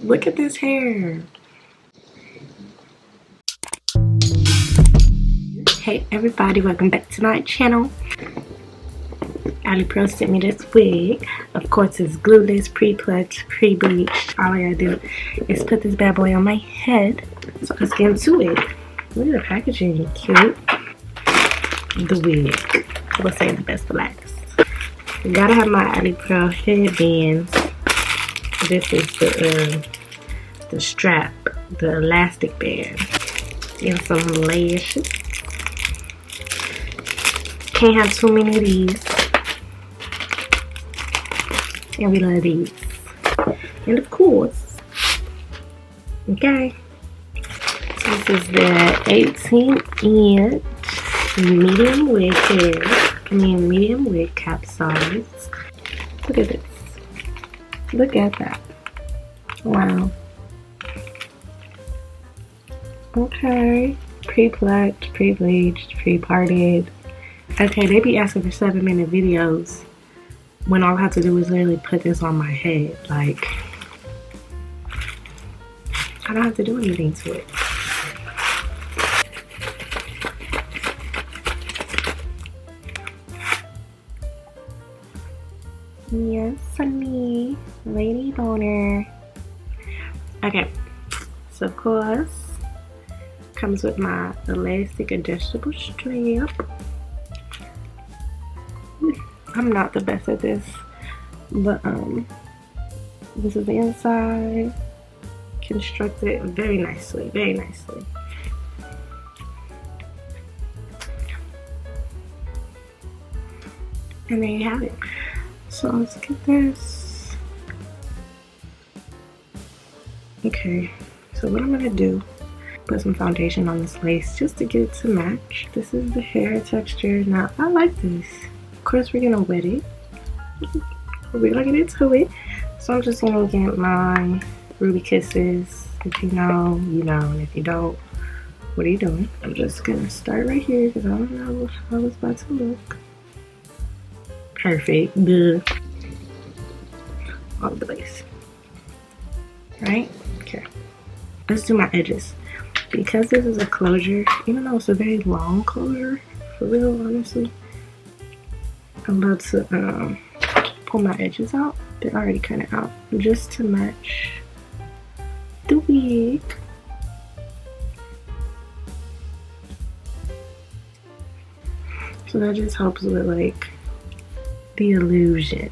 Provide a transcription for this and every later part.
Look at this hair. Hey everybody, welcome back to my channel. Alipearl sent me this wig. Of course it's glueless, pre-plucked, pre-bleached. All I gotta do is put this bad boy on my head. So let's get into it. Look at the packaging, cute. The wig. I will say the best for last. I gotta have my Alipearl headbands. This is the strap, the elastic band, and some lashes. Can't have too many of these. And we love these. And of course, okay, so this is the 18-inch medium wig hair. Medium wig cap size. Look at this. Look at that. Wow. Okay. Pre-plucked, pre-bleached, pre-parted. Okay, they be asking for 7-minute videos when all I have to do is literally put this on my head. Like, I don't have to do anything to it. Yes, honey. Lady boner. Okay, so of course, comes with my elastic adjustable strap. I'm not the best at this, but this is the inside, constructed very nicely, very nicely. And there you have it. So let's get this. Okay, so what I'm gonna do, put some foundation on this lace just to get it to match. This is the hair texture. Now I like this. Of course we're gonna wet it. We're gonna get into it. So I'm just gonna get my Ruby Kisses. If you know, you know, and if you don't, what are you doing? I'm just gonna start right here because I don't know how it's about to look. Perfect. Good. All the base. Right? Okay. Let's do my edges. Because this is a closure, even though it's a very long closure, for real, honestly, I'm about to pull my edges out. They're already kind of out, just to match the wig. So that just helps with like the illusion.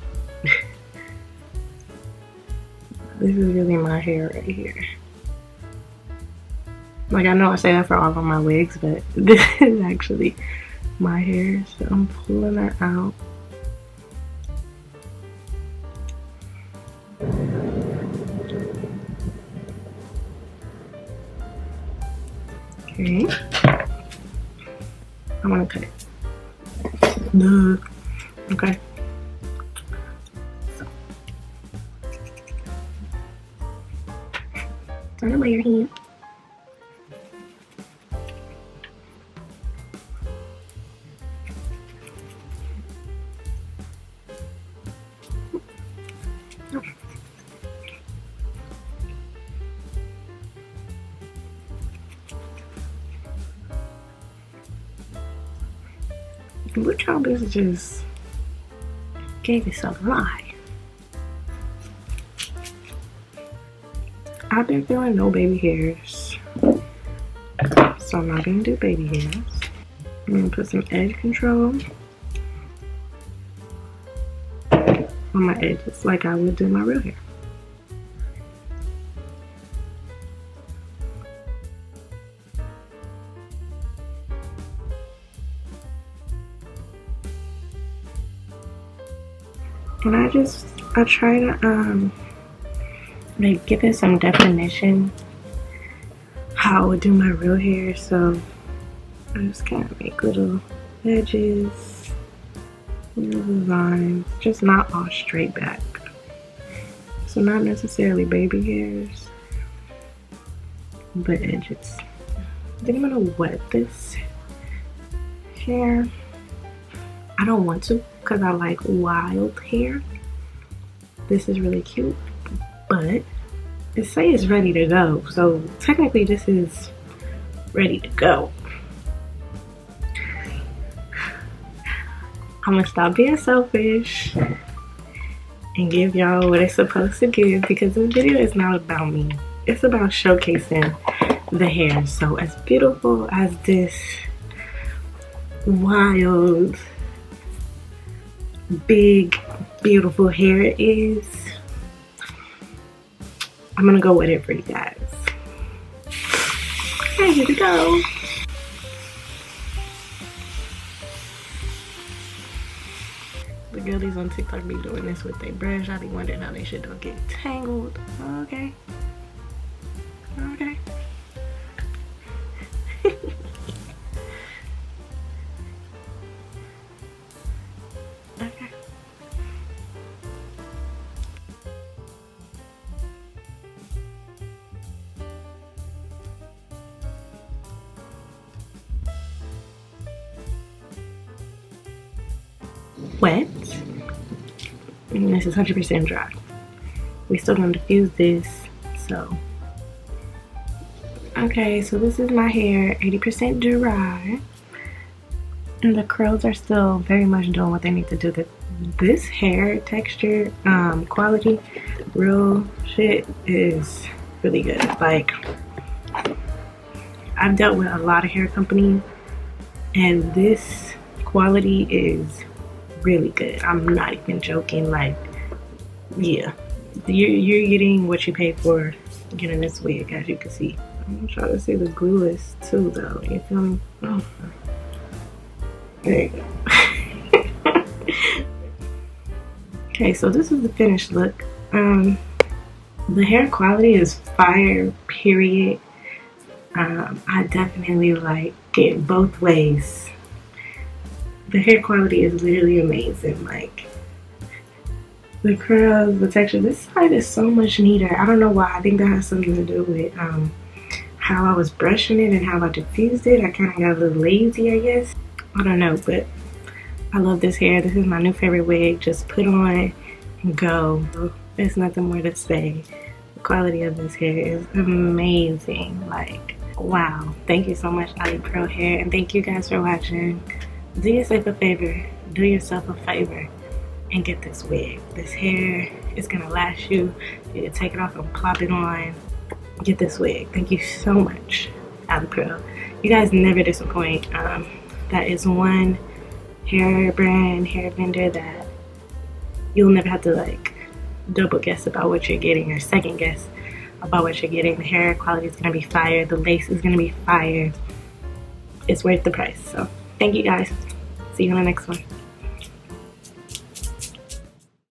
This is really my hair right here. Like, I know I say that for all of my wigs, but this is actually my hair, so I'm pulling that out. Okay. I want to cut it. Look. Okay. So. Turn away your hand. Look how this just gave itself life. I've been feeling no baby hairs, so I'm not gonna do baby hairs. I'm gonna put some edge control on my edges like I would do my real hair. And I try to like give it some definition how I would do my real hair. So I just kind of make little edges, little designs, just not all straight back. So not necessarily baby hairs, but edges. Then I'm gonna wet this hair. I don't want to because I like wild hair. This is really cute, but it says it's ready to go, so technically this is ready to go. I'm gonna stop being selfish and give y'all what it's supposed to give, because this video is not about me. It's about showcasing the hair. So as beautiful as this wild, big, beautiful hair is, I'm gonna go with it for you guys. Okay, here we go. The girlies on TikTok be doing this with their brush. I be wondering how they shit don't get tangled. Okay. Okay. Okay. Wet. And this is 100% dry. We still gonna diffuse this, so. Okay, so this is my hair, 80% dry. And the curls are still very much doing what they need to do. This hair texture, quality, real shit is really good. Like, I've dealt with a lot of hair companies, and this quality is really good. I'm not even joking. Like, yeah, you're getting what you pay for getting this wig, as you can see. I'm trying to see the glueless too, though. You feel me? Oh. There you go. Okay, so this is the finished look. The hair quality is fire, period. I definitely like it both ways. The hair quality is literally amazing. Like, the curls, the texture, this side is so much neater. I don't know why. I think that has something to do with how I was brushing it and how I diffused it. I kind of got a little lazy, I guess. I don't know, but I love this hair. This is my new favorite wig. Just put on and go. There's nothing more to say. The quality of this hair is amazing. Like, wow. Thank you so much, Alipearl hair, and thank you guys for watching. Do yourself a favor. Do yourself a favor and get this wig. This hair is gonna last you. You can take it off and plop it on. Get this wig. Thank you so much, Alipearl. You guys never disappoint. That is one hair brand, hair vendor that you'll never have to like double guess about what you're getting or second guess about what you're getting. The hair quality is gonna be fire. The lace is gonna be fire. It's worth the price. So thank you guys. See you on the next one.